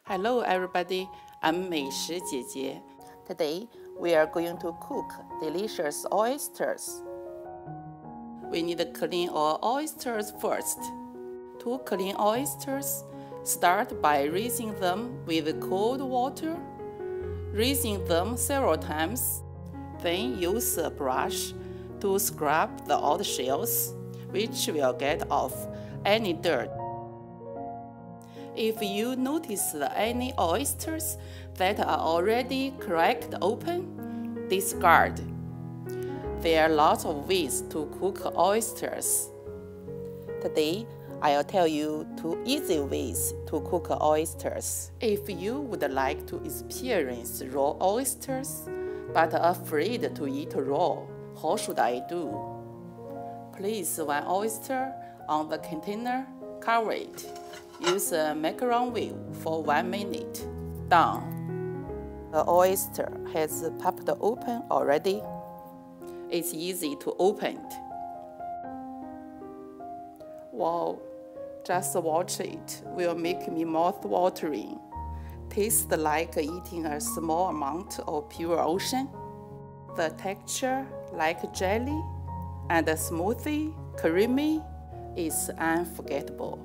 Hello everybody, I'm Meishi Jiejie. Today we are going to cook delicious oysters. We need to clean our oysters first. To clean oysters, start by rinsing them with cold water. Rinsing them several times. Then use a brush to scrub the outer shells, which will get off any dirt. If you notice any oysters that are already cracked open, discard. There are lots of ways to cook oysters. Today, I'll tell you 2 easy ways to cook oysters. If you would like to experience raw oysters, but are afraid to eat raw, how should I do? Place 1 oyster on the container, cover it. Use a macaron wheel for 1 minute. Done. The oyster has popped open already. It's easy to open it. Wow, just watch it will make me mouth-watering. Tastes like eating a small amount of pure ocean. The texture like jelly and smoothie, creamy, is unforgettable.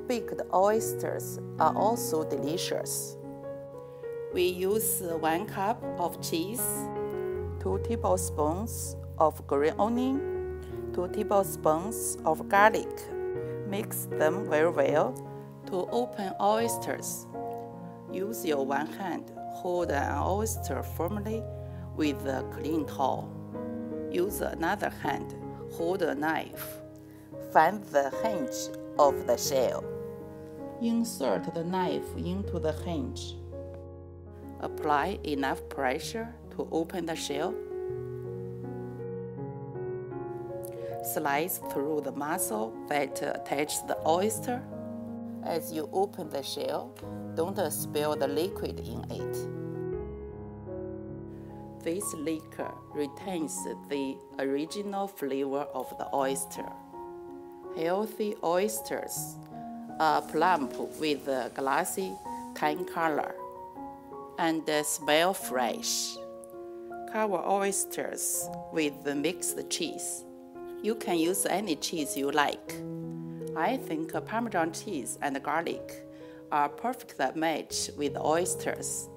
Baked oysters are also delicious. We use 1 cup of cheese, 2 tablespoons of green onion, 2 tablespoons of garlic. Mix them very well. To open oysters, use your 1 hand, hold an oyster firmly with a clean towel. Use another hand, hold a knife. Find the hinge of the shell. Insert the knife into the hinge. Apply enough pressure to open the shell. Slice through the muscle that attaches the oyster. As you open the shell, don't spill the liquid in it. This liquor retains the original flavor of the oyster. Healthy oysters are plump with a glassy tan color and smell fresh. Cover oysters with mixed cheese. You can use any cheese you like. I think Parmesan cheese and garlic are a perfect match with oysters.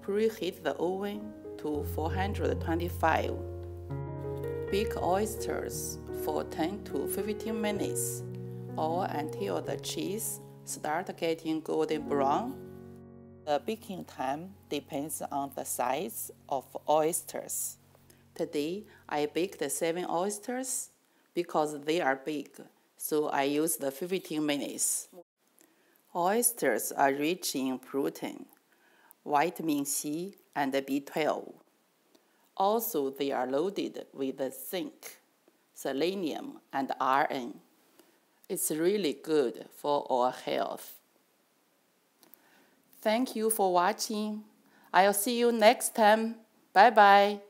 Preheat the oven to 425. Bake oysters for 10 to 15 minutes or until the cheese starts getting golden brown. The baking time depends on the size of oysters. Today, I baked 7 oysters because they are big, so I used 15 minutes. Oysters are rich in protein, vitamin C, and B12. Also, they are loaded with zinc, selenium, and iron. It's really good for our health. Thank you for watching. I'll see you next time. Bye-bye.